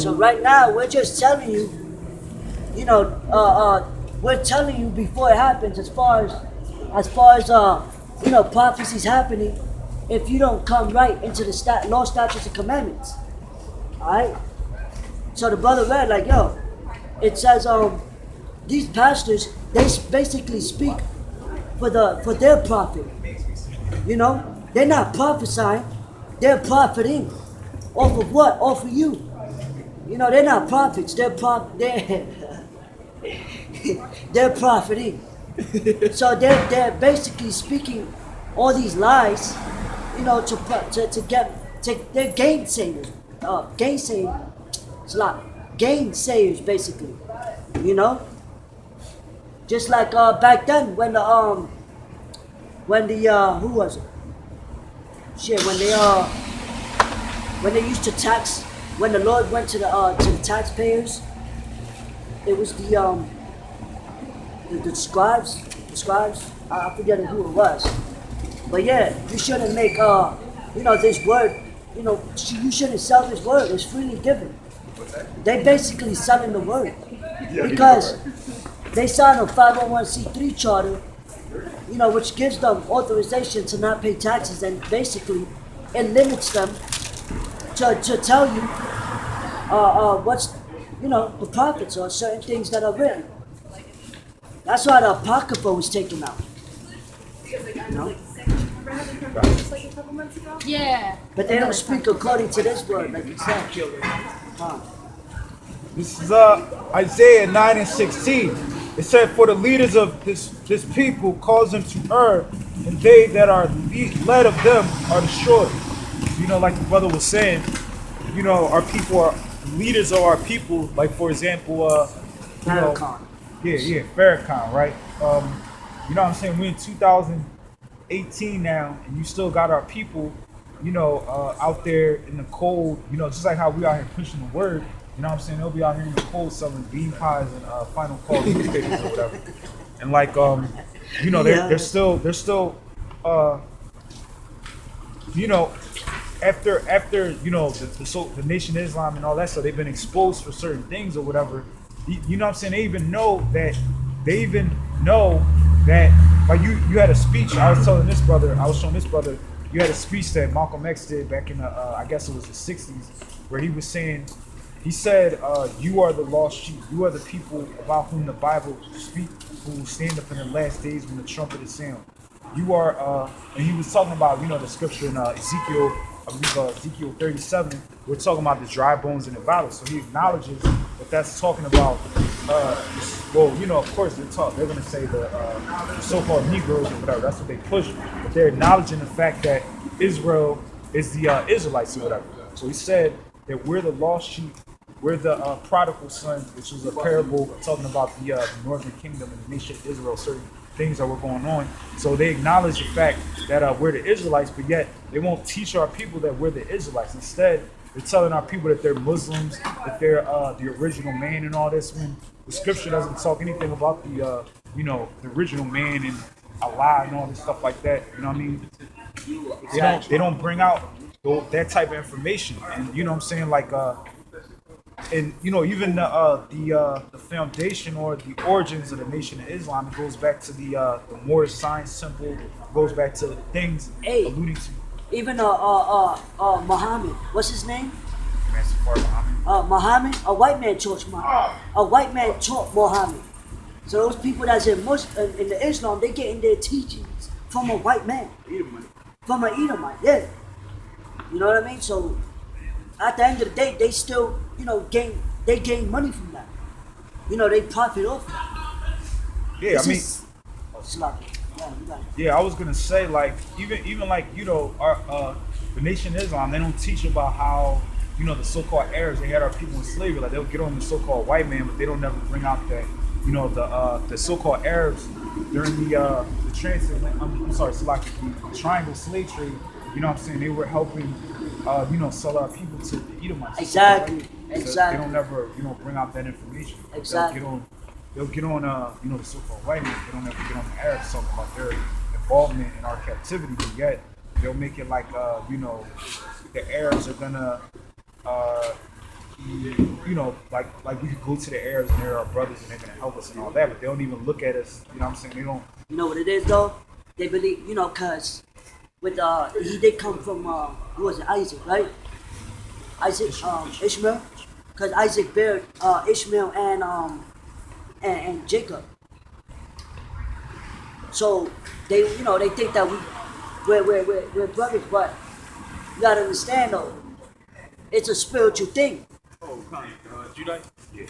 So right now, we're just telling you, we're telling you before it happens, as far as prophecies happening, if you don't come right into the law, statutes, and commandments. All right. So the brother read like, yo, it says these pastors, they basically speak for their profit. They're not prophesying, they're profiting off of what? Off of you. They're not prophets, they're they're profiting. So they're basically speaking all these lies, they're gainsayers, it's like gainsayers basically, just like back then when the who was it? Shit, when they used to tax, when the Lord went to the taxpayers, it was the scribes, I forget who it was. But yeah, you shouldn't make this word, you shouldn't sell this word, it's freely given. They basically selling the word. Because they signed a 501c3 charter, which gives them authorization to not pay taxes, and basically it limits them to tell you what's the prophets or certain things that are written. That's why the Apocrypha was taken out. Yeah. But they don't speak according to this word, like you said. This is Isaiah 9:16. It said, "For the leaders of this people cause them to err, and they that are led of them are destroyed." Like the brother was saying, our people are leaders of our people. Like for example, Farrakhan. Farrakhan, right? What I'm saying? We're in 2018 now, and you still got our people, out there in the cold. Just like how we out here pushing the word. What I'm saying? They'll be out here in the cold selling bean pies and Final Call newspapers or whatever. And like, they're still, after the Nation of Islam and all that stuff, they've been exposed for certain things or whatever. What I'm saying? They even know that. Like you had a speech. I was showing this brother. You had a speech that Malcolm X did back in I guess it was the 60s, where he was saying. He said, you are the lost sheep. You are the people about whom the Bible speaks, who will stand up in the last days when the trumpet is sound. You are, and he was talking about, the scripture in Ezekiel 37. We're talking about the dry bones in the valley. So he acknowledges that that's talking about, of course they're going to say the so-called Negroes or whatever. That's what they push. But they're acknowledging the fact that Israel is the Israelites or whatever. So he said that we're the lost sheep. We're the prodigal son, which was a parable talking about the northern kingdom and the nation of Israel, certain things that were going on. So they acknowledge the fact that we're the Israelites, but yet they won't teach our people that we're the Israelites. Instead, they're telling our people that they're Muslims, that they're the original man and all this, when the scripture doesn't talk anything about the original man and Allah and all this stuff like that. You know what I mean? They don't bring out that type of information. And you know what I'm saying? Like and even the foundation or the origins of the Nation of Islam, it goes back to the Moorish science temple. It goes back to things alluding to even Muhammad. What's his name? Muhammad. A white man taught Muhammad. A white man taught Muhammad. So those people that's in the Islam, they getting their teachings from a white man. From an Edomite, yeah. You know what I mean? So at the end of the day, they still, gain money from that. They profit off that. Yeah, I was gonna say, like, even like, our the Nation of Islam, they don't teach about how, the so-called Arabs, they had our people in slavery. Like, they'll get on the so-called white man, but they don't never bring out that, the so-called Arabs during the triangle slave trade. They were helping, sell our people to the Edomites. Exactly. So they don't ever, bring out that information. Exactly. They'll get on, the so-called white men. They don't ever get on the Arabs talking about their involvement in our captivity. But yet they'll make it like, the Arabs are gonna, you know, like we could go to the Arabs and they're our brothers and they're gonna help us and all that, but they don't even look at us. You know what I'm saying? They don't. You know what it is though? They believe, you know, cause with he did come from who was it? Isaac, right? Isaac, Ishmael, cause Isaac bared Ishmael and Jacob. So they, you know, they think that we're brothers, but you gotta understand though, it's a spiritual thing. Judite? Yeah.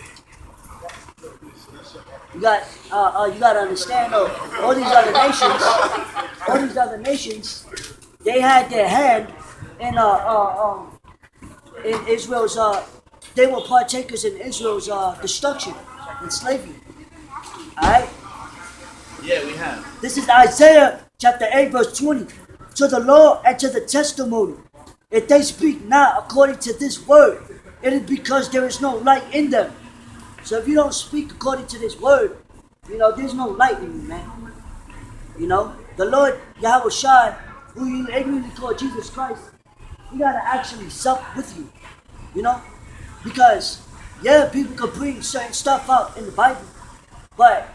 You gotta understand though, all these other nations, they had their hand in Israel's they were partakers in Israel's destruction and slavery. Alright? Yeah, we have. This is Isaiah chapter 8, verse 20. To the law and to the testimony, if they speak not according to this word, it is because there is no light in them. So if you don't speak according to this word, you know, there's no light in you, man. You know, the Lord Yahawashi, who you ignorantly call Jesus Christ, he gotta actually sup with you. You know? Because, yeah, people can bring certain stuff out in the Bible, but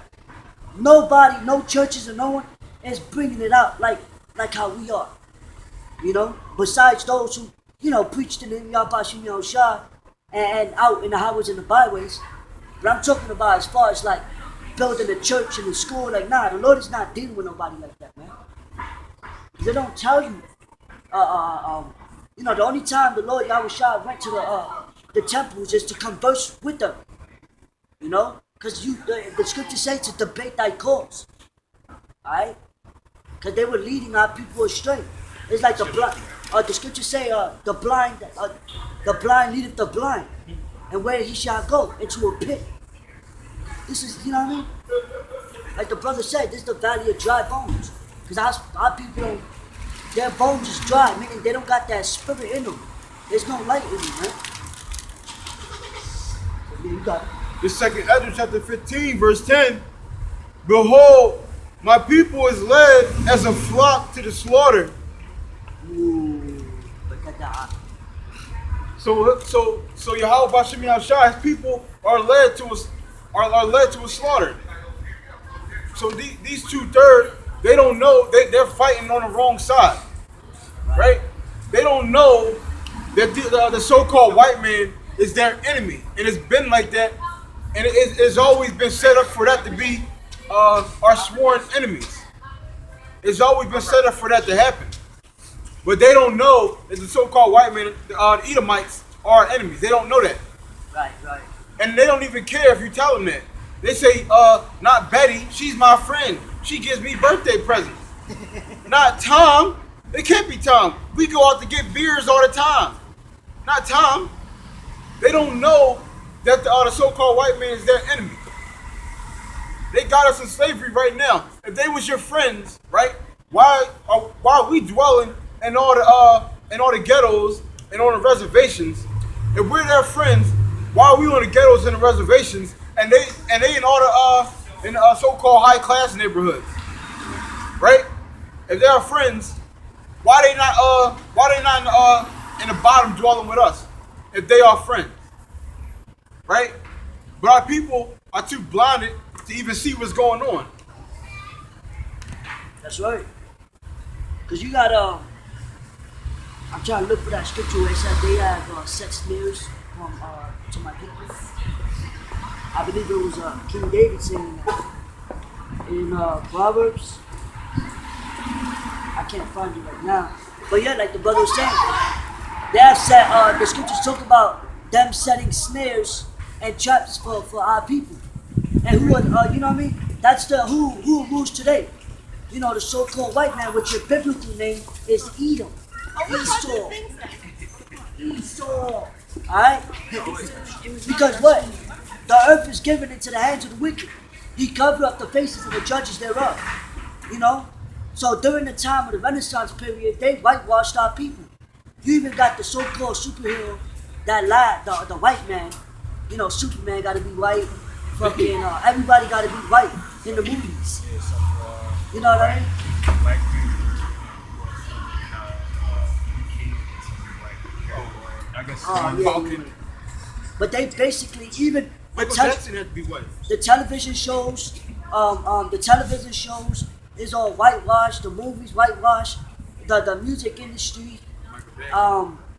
nobody, no churches or no one is bringing it out like how we are. You know? Besides those who, you know, preach the name Yahawashi and out in the highways and the byways. But I'm talking about as far as like building a church and a school, like nah, the Lord is not dealing with nobody like that, man. They don't tell you. You know, the only time the Lord Yahawashi went to the temples is to converse with them. You know, because the scripture says to debate thy cause. Alright? Because they were leading our people astray. It's like the blind. The scripture say the blind leadeth the blind, and where he shall go into a pit. This is, you know what I mean? Like the brother said, this is the valley of dry bones. Because our people don't, their bones is dry, meaning they don't got that spirit in them. There's no light in them, man. So, yeah, you got it. The second Ezra chapter 15, verse 10. Behold, my people is led as a flock to the slaughter. Ooh, look at that. So Yahawah Shai, his people are led to a slaughter. So these 2/3, they don't know, they're fighting on the wrong side, right? They don't know that the so-called white man is their enemy, and it's been like that, and it's always been set up for that to be our sworn enemies. It's always been set up for that to happen. But they don't know that the so-called white men, the Edomites, are our enemies. They don't know that. Right. And they don't even care if you tell them that. They say, not Betty, she's my friend. She gives me birthday presents. Not Tom. It can't be Tom. We go out to get beers all the time. Not Tom. They don't know that the so-called white man is their enemy. They got us in slavery right now. If they was your friends, right? Why are we dwelling in all the ghettos and on the reservations? If we're their friends, why are we on the ghettos and the reservations and they in all the so-called high class neighborhoods, right? If they're our friends, why they not in the bottom dwelling with us? If they are friends, right? But our people are too blinded to even see what's going on. That's right. Because you got, I'm trying to look for that scripture where it said they have set snares to my people. I believe it was King David saying that in Proverbs. I can't find it right now. But yeah, like the brother was saying, they have set, the scriptures talk about them setting snares and traps for our people. And who are, you know what I mean? That's the who rules today. You know, the so-called white man, which your biblical name is Edom. Esau. Alright? Because what? The earth is given into the hands of the wicked. He covered up the faces of the judges thereof. You know? So during the time of the Renaissance period, they whitewashed our people. You even got the so-called superhero that lied, the white man. You know, Superman gotta be white. Fucking everybody gotta be white in the movies. You know what I mean? Black people, I guess Oh, yeah. But they basically even Michael Jackson had to be white. the television shows, is all whitewashed. The movies whitewashed. The music industry,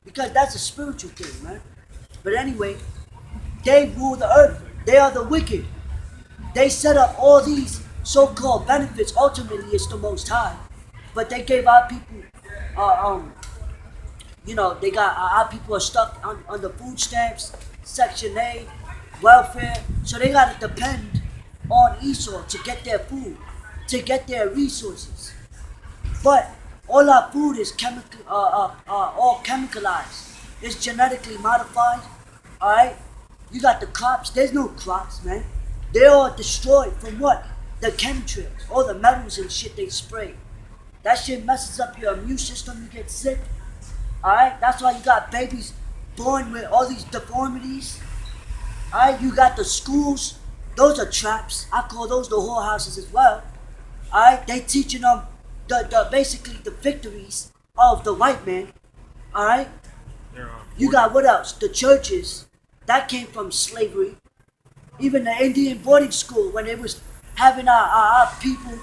because that's a spiritual thing, man. But anyway, they rule the earth. They are the wicked. They set up all these so-called benefits. Ultimately, it's the Most High, but they gave our people, they got our people are stuck on the food stamps, Section A, welfare. So they gotta depend on Esau to get their food, to get their resources. But all our food is all chemicalized. It's genetically modified. All right, you got the crops. There's no crops, man. They're all destroyed from what? The chemtrails, all the metals and shit they spray. That shit messes up your immune system. You get sick. All right, that's why you got babies born with all these deformities. All right, you got the schools. Those are traps. I call those the whorehouses as well. All right, they teaching them basically the victories of the white man. All right, you got what else? The churches that came from slavery. Even the Indian boarding school, when they was having our people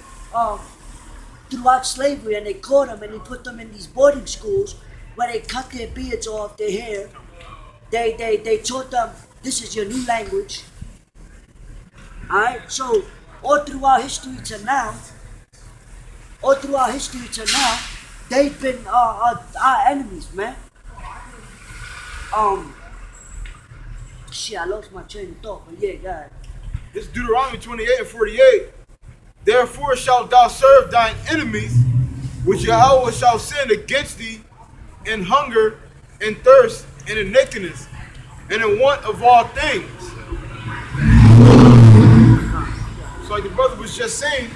throughout slavery, and they caught them and they put them in these boarding schools where they cut their beards off, their hair. They taught them this is your new language. All right, so all through our history to now, they've been our enemies, man. Shit, I lost my train of thought, but yeah, God. This Deuteronomy 28 and 48. Therefore shalt thou serve thine enemies, which Yahawah shall send against thee in hunger and thirst and in nakedness and in want of all things. So like the brother was just saying,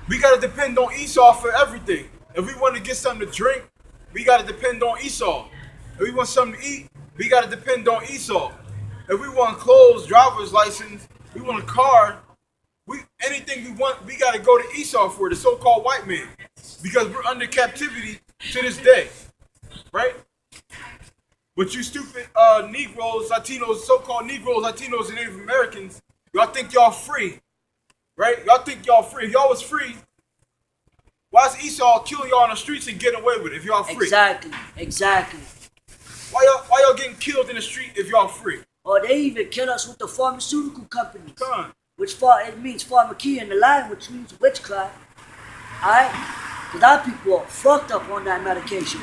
we got to depend on Esau for everything. If we want to get something to drink, we got to depend on Esau. If we want something to eat, we got to depend on Esau. If we want clothes, driver's license, we want a car, anything we want, we got to go to Esau for, the so-called white man. Because we're under captivity to this day. Right? But you stupid Negroes, Latinos, so-called Negroes, Latinos, and Native Americans, y'all think y'all free. Right? Y'all think y'all free. If y'all was free, why is Esau killing y'all on the streets and getting away with it if y'all free? Exactly. Why y'all getting killed in the street if y'all free? Or they even kill us with the pharmaceutical companies. Come on. It means pharmakia in the Latin, which means witchcraft. Alright? Because our people are fucked up on that medication.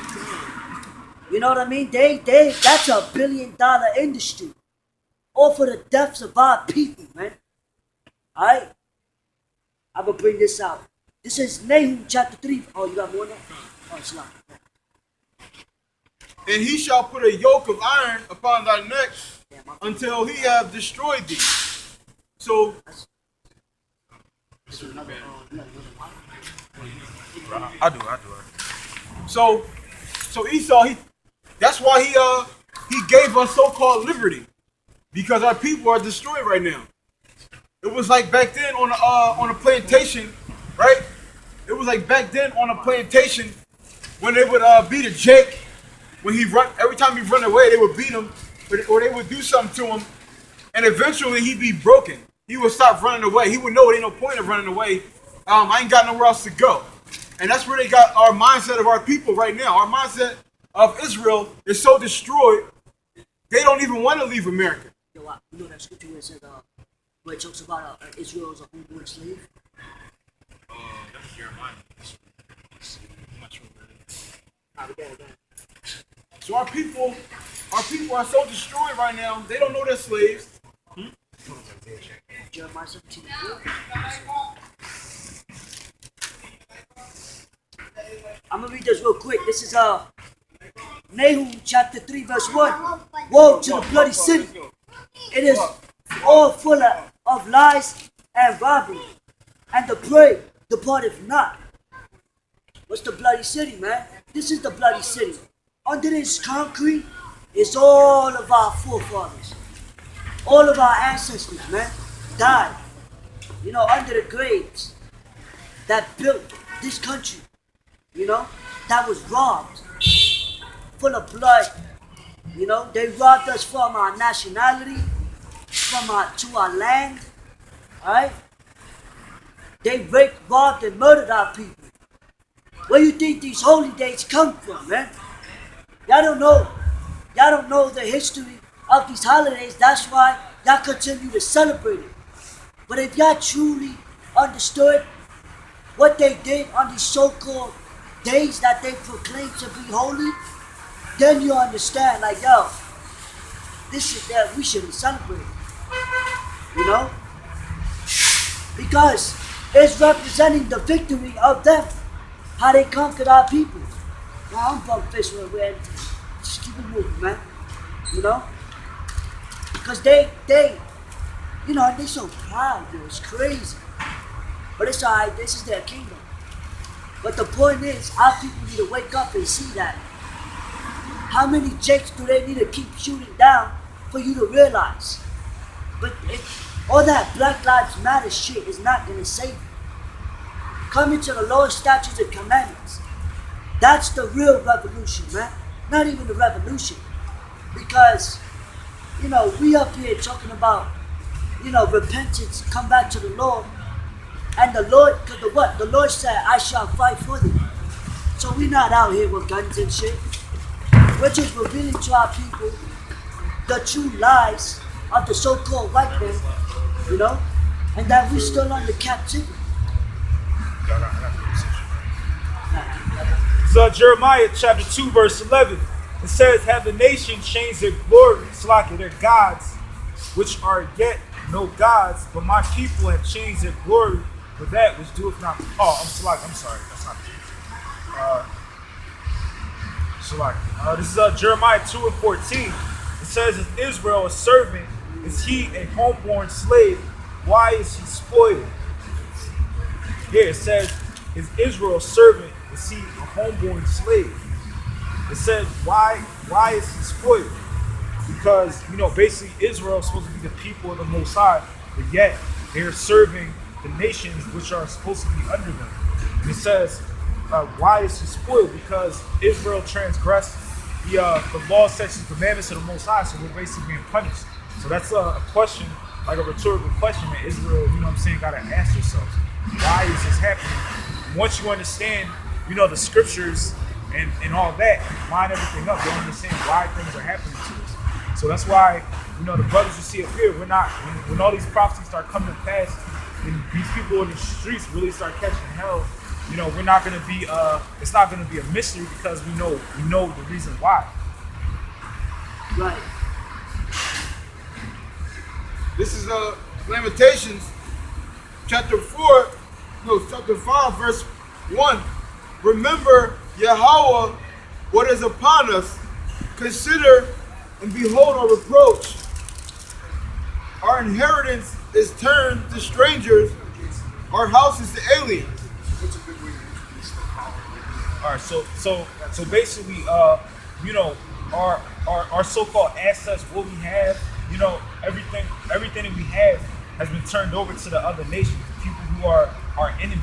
You know what I mean? That's $1 billion industry. All for the deaths of our people, man. Alright? I'm gonna bring this out. This is Nahum chapter 3. Oh, you got more than that? Oh, it's not. And he shall put a yoke of iron upon thy neck until he have destroyed thee. So, I do it. So Esau, that's why he gave us so-called liberty, because our people are destroyed right now. It was like back then on a plantation, right? It was like back then on a plantation when they would beat a Jake. When every time he run away, they would beat him, or they would do something to him, and eventually he'd be broken. He would stop running away. He would know it ain't no point of running away. I ain't got nowhere else to go. And that's where they got our mindset of our people right now. Our mindset of Israel is so destroyed, they don't even want to leave America. You know that scripture where it says, where it talks about Israel as a homeborn slave? That's Jeremiah. I'm not sure what it is. So our people are so destroyed right now, they don't know they're slaves. Jeremiah 17. I'm gonna read this real quick. This is Nahum chapter 3 verse 1. Woe to the bloody city. It is all full of lies and robbery, and the prey departeth not. What's the bloody city, man? This is the bloody city. Under this concrete is all of our forefathers. All of our ancestors, man, died. You know, under the graves that built this country. You know, that was robbed, full of blood. You know, they robbed us from our nationality, to our land. Alright? They raped, robbed, and murdered our people. Where you think these holy days come from, man? Y'all don't know. Y'all don't know the history of these holidays. That's why y'all continue to celebrate it. But if y'all truly understood what they did on these so-called days that they proclaim to be holy, then you understand, like, yo, this is that we shouldn't celebrate. You know? Because it's representing the victory of them, how they conquered our people. Now I'm from fish where we're just keep it moving, man. You know? Because they, you know, they're so proud, dude. It's crazy. But it's alright, this is their kingdom. But the point is, our people need to wake up and see that. How many jakes do they need to keep shooting down for you to realize? But all that Black Lives Matter shit is not going to save you. Coming to the Lord's statutes and commandments. That's the real revolution, man. Not even the revolution. Because, you know, we up here talking about, you know, repentance, come back to the Lord. And the Lord, because the Lord said, I shall fight for thee. So we're not out here with guns and shit. We're just revealing to our people the true lies of the so-called white man, you know, and that we're still under captivity. So Jeremiah chapter 2 verse 11, it says, have the nation changed their glory, slack their gods, which are yet no gods, but my people have changed their glory for that which doeth not. Oh, I'm sorry, that's not this is Jeremiah 2 and 14. It says, is Israel a servant? Is he a homeborn slave? Why is he spoiled? Yeah, it says, is Israel a servant? Is he a homeborn slave? It says, why is he spoiled? Because, you know, basically Israel is supposed to be the people of the Most High, but yet they're serving the nations which are supposed to be under them. And it says, why is he spoiled? Because Israel transgressed the law, statutes, and commandments of the Most High, so we're basically being punished. So that's a question, like a rhetorical question that Israel, you know what I'm saying, got to ask yourselves. Why is this happening? Once you understand, you know, the scriptures and all that, line everything up, you understand why things are happening to us. So that's why, you know, the brothers you see up here, we're not, when all these prophecies start coming to pass, and these people in the streets really start catching hell, you know, we're not going to be, it's not going to be a mystery because we know the reason why. Right. This is Lamentations chapter 5 verse 1. Remember Yahawah, what is upon us, consider and behold our reproach. Our inheritance is turned to strangers, our house is to aliens. All right, so basically, you know, our so-called assets, what we have, you know, everything that we have has been turned over to the other nations, the people who are our enemies.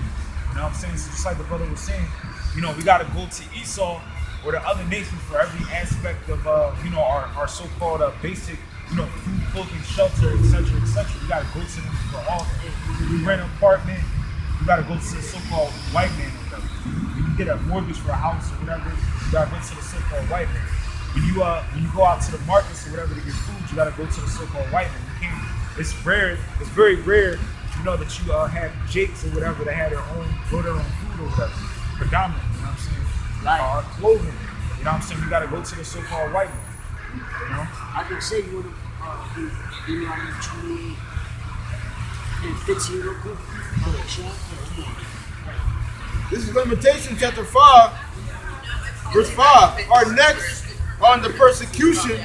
You know what I'm saying? So just like the brother was saying, you know, we got to go to Esau or the other nations for every aspect of, you know, our so-called basic, you know, food, clothing, shelter, etc., etc. We got to go to them for all. We rent an apartment. We got to go to the so-called white man or whatever. When you get a mortgage for a house or whatever, you got to go to the so-called white man. When you go out to the markets or whatever to get food, you got to go to the so-called white man. You can't. It's rare. It's very rare, you know, that you have jakes or whatever that have grow their own food or whatever. Predominantly, you know what I'm saying? Right. Our clothing, you know what I'm saying? You got to go to the so-called white man. You know? I can say you want to be around 28 and 15 real quick. This is Lamentations chapter 5 verse 5. Our necks are under persecution.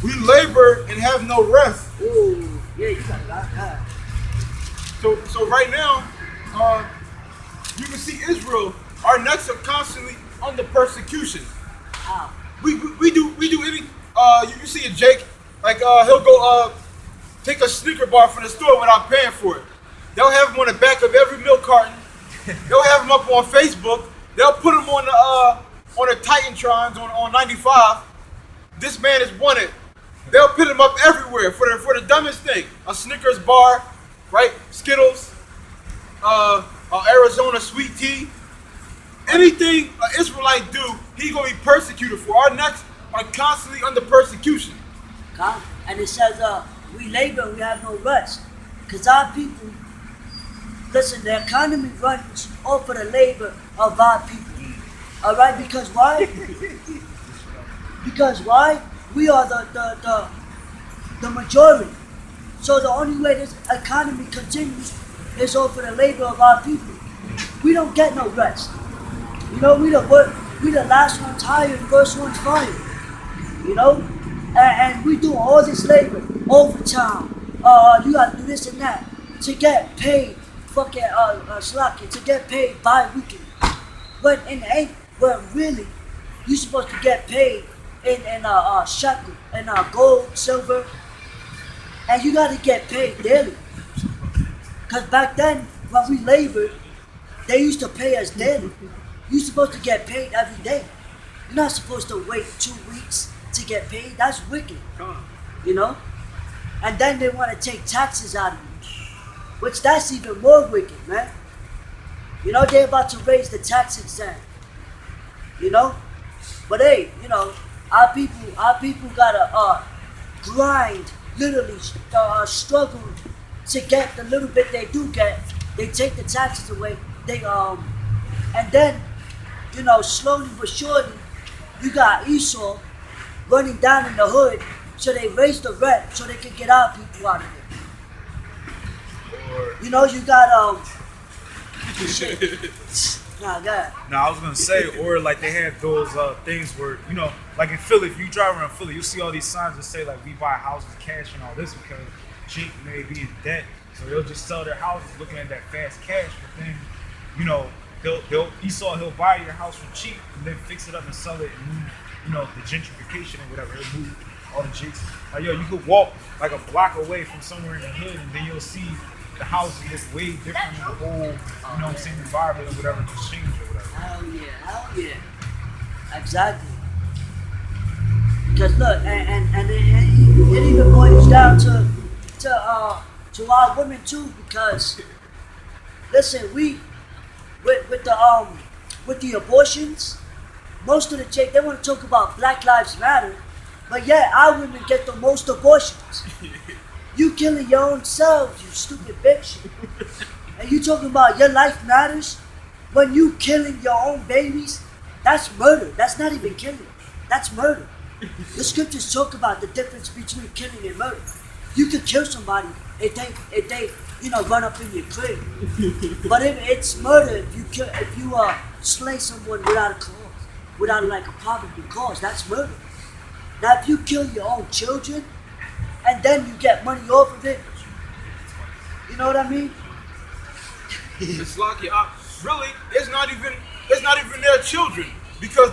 We labor and have no rest. Ooh, yeah, you got a lot of that. So right now, you can see Israel. Our necks are constantly under persecution. How? We do any. You see a Jake, like he'll go take a sneaker bar from the store without paying for it. They'll have him on the back of every milk carton. They'll have him up on Facebook. They'll put him on the Titantrons on 95. this man is wanted, they'll put him up everywhere for the dumbest thing. A Snickers bar, right? Skittles, Arizona sweet tea. Anything an Israelite do, he gonna be persecuted for. Our necks are constantly under persecution. And it says, we labor and we have no rest. Because our people, listen, the economy runs off of the labor of our people. All right, because why? Because why? We are the majority. So the only way this economy continues is off of the labor of our people. We don't get no rest. You know, we the last ones hired, first ones fired. You know, and we do all this labor, overtime. You gotta do this and that to get paid. Fucking slack it, to get paid bi-weekly. But really, you're supposed to get paid in shekel, in gold, silver, and you gotta get paid daily. Cause back then, when we labored, they used to pay us daily. You're supposed to get paid every day. You're not supposed to wait 2 weeks to get paid. That's wicked. You know? And then they want to take taxes out of you, which that's even more wicked, man. You know, they're about to raise the tax exempt. You know? But hey, you know, our people gotta grind, literally struggle to get the little bit they do get. They take the taxes away. And then, you know, slowly but surely, you got Esau running down in the hood, so they raise the rent so they can get our people out of there. Or, You know, you got shit. Nah, God. no, I was gonna say, or like they have those things where, you know, like in Philly, if you drive around Philly, you'll see all these signs that say like we buy houses cash and all this because cheap may be in debt, so they'll just sell their houses looking at that fast cash. But then, you know, he'll buy your house for cheap and then fix it up and sell it and move, you know, the gentrification or whatever. He'll move all the jakes. Like, yo, you could walk like a block away from somewhere in the hood and then you'll see the houses look way different in the whole, you know what I'm saying, environment or whatever, just change or whatever. Hell yeah. Exactly. Because look, and it even boils down to our women too, because listen, with the abortions, most of the chicks, they want to talk about Black Lives Matter, but yeah, our women get the most abortions. You killing your own selves, you stupid bitch. And you talking about your life matters when you killing your own babies? That's murder. That's not even killing. That's murder. The scriptures talk about the difference between killing and murder. You could kill somebody if they run up in your crib. But if it's murder, if you slay someone without a cause, without like a probable cause, that's murder. Now if you kill your own children and then you get money off of it, you know what I mean? It's like really, it's not even their children because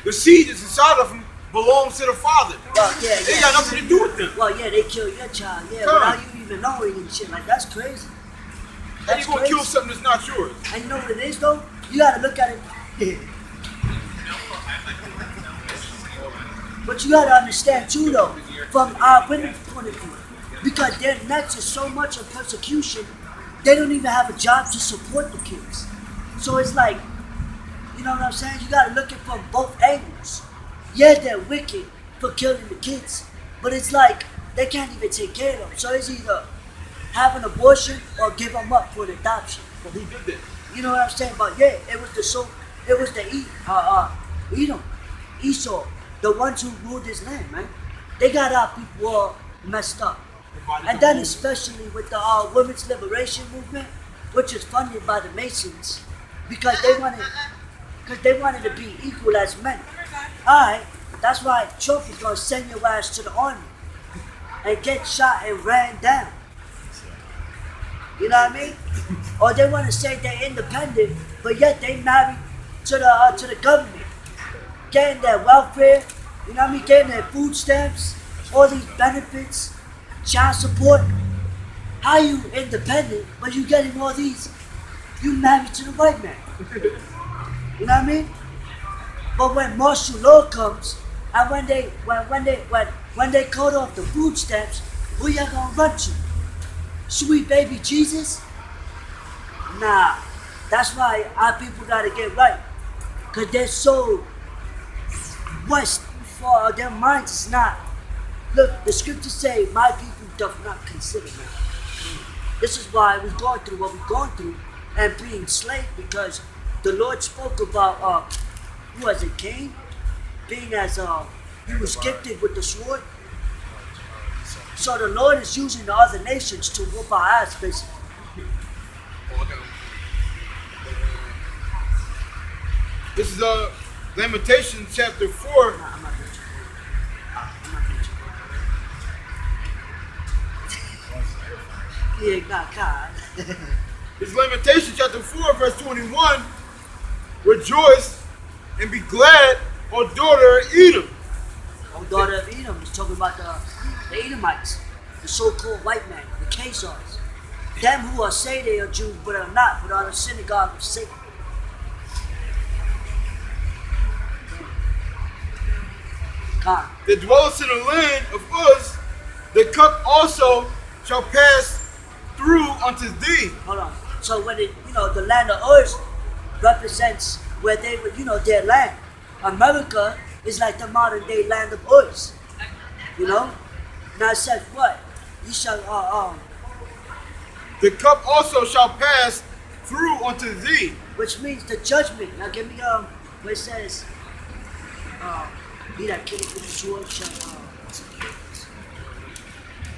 the seed is inside of them belongs to the father. Well, yeah, They got nothing to do with them. Well, yeah, they kill your child, yeah, without you even knowing and shit. Like, that's crazy. How you gonna kill something that's not yours? And you know what it is, though? You gotta look at it. But you gotta understand, too, though, from our women's point of view, because their necks is so much of persecution, they don't even have a job to support the kids. So it's like, you know what I'm saying? You gotta look at it from both angles. Yeah, they're wicked for killing the kids, but it's like they can't even take care of them. So it's either have an abortion or give them up for an adoption. But who did that? You know what I'm saying? But yeah, it was Edom, Esau, the ones who ruled this land, man. They got our people all messed up. And then especially with the women's liberation movement, which is funded by the Masons, because they wanted to be equal as men. Alright, that's why Trump is gonna send your ass to the army and get shot and ran down. You know what I mean? Or they want to say they're independent, but yet they married to the government, getting their welfare. You know what I mean? Getting their food stamps, all these benefits, child support. How you independent, but you getting all these? You married to the white man. You know what I mean? But when martial law comes, And when they cut off the food stamps, who y'all gonna run to? Sweet baby Jesus? Nah. That's why our people gotta get right. Cause they're so west for their minds is not. Look, the scriptures say, my people doth not consider me. This is why we're going through what we're going through and being enslaved, because the Lord spoke about who was it, Cain? Being as he was gifted with the sword. So the Lord is using the other nations to whoop our ass, basically. This is Lamentations chapter 4. Nah, I'm not going to. I'm not going to. Yeah, not God. This is Lamentations chapter 4, verse 21. Rejoice and be glad, O daughter of Edom. Oh, daughter of Edom is talking about the Edomites, the so-called white man, the Khazars. Them who are say they are Jews but are not, but are the synagogue of Satan. God. That dwelleth in the land of Uz, the cup also shall pass through unto thee. Hold on. So when it, the land of Uz represents where they were, their land. America is like the modern day land of Uz. Now it says what? You shall The cup also shall pass through unto thee. which means the judgment. Now give me where it says he that killeth with the sword shall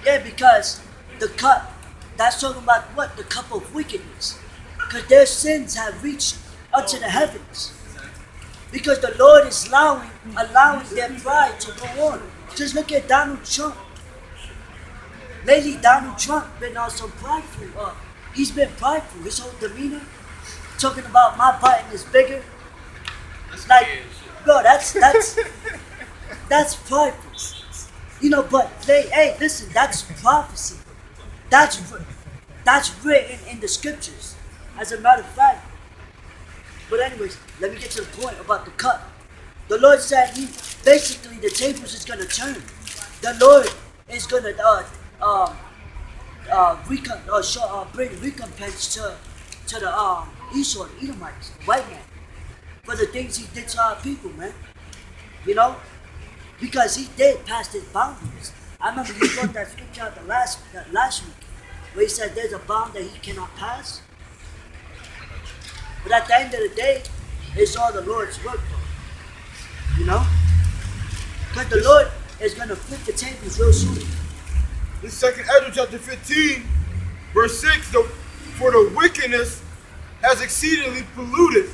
yeah, because the cup, that's talking about what? The cup of wickedness. Because their sins have reached unto the heavens. Because the Lord is allowing their pride to go on. Just look at Donald Trump. Lately, Donald Trump been on some prideful. He's been prideful. His whole demeanor, talking about my button is bigger. Like, bro, that's prideful. But hey, listen, that's prophecy. That's written in the scriptures, as a matter of fact. But anyways, let me get to the point about the cup. The Lord said basically the tables is gonna turn. The Lord is gonna bring recompense to the Esau, the Edomites, the white man, for the things he did to our people, man. Because he did pass his boundaries. I remember you brought that scripture out that last week, where he said there's a bound that he cannot pass. But at the end of the day, it's all the Lord's work, though. Because the Lord is going to flip the tables real soon. This 2 Ezra chapter 15, verse 6, for the wickedness has exceedingly polluted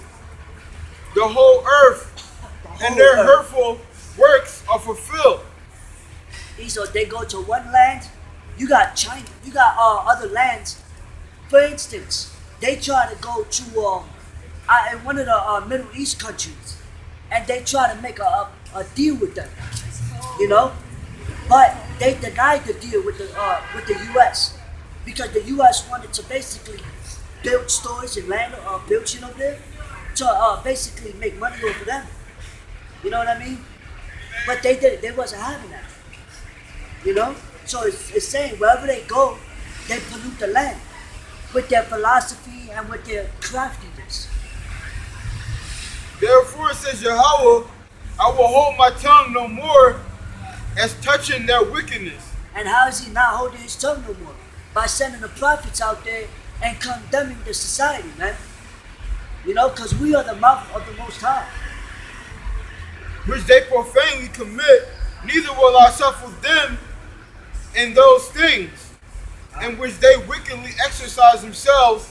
the whole earth, and their hurtful works are fulfilled. So they go to one land, you got China, you got other lands. For instance, they try to go to in one of the Middle East countries, and they try to make a deal with them, but they denied the deal with the U.S. because the U.S. wanted to basically build stores and land buildings over there to basically make money over them. You know what I mean? But they did it. They wasn't having that. So it's saying wherever they go, they pollute the land with their philosophy and with their craftiness. Therefore it says Yahawah, I will hold my tongue no more as touching their wickedness. And how is he not holding his tongue no more? By sending the prophets out there and condemning the society, man. Because we are the mouth of the Most High. Which they profanely commit, neither will I suffer them in those things, in which they wickedly exercise themselves.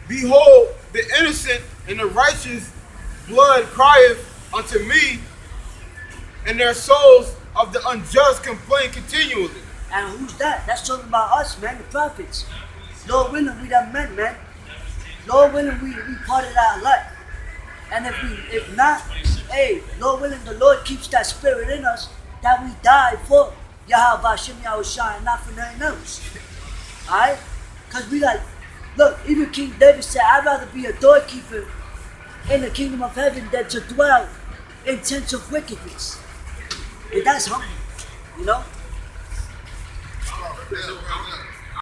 Behold, the innocent and the righteous blood crieth unto me, and their souls of the unjust complain continually. And who's that? That's talking about us, man, the prophets. Lord willing, we done men, man. Lord willing, we part of that life. And if not, hey, Lord willing, the Lord keeps that spirit in us that we die for Yahawashi, Yahawashi, and not for nothing else. Alright? Because we look, even King David said, I'd rather be a doorkeeper in the kingdom of heaven than to dwell in tents of wickedness. And that's humble, you know? Yeah,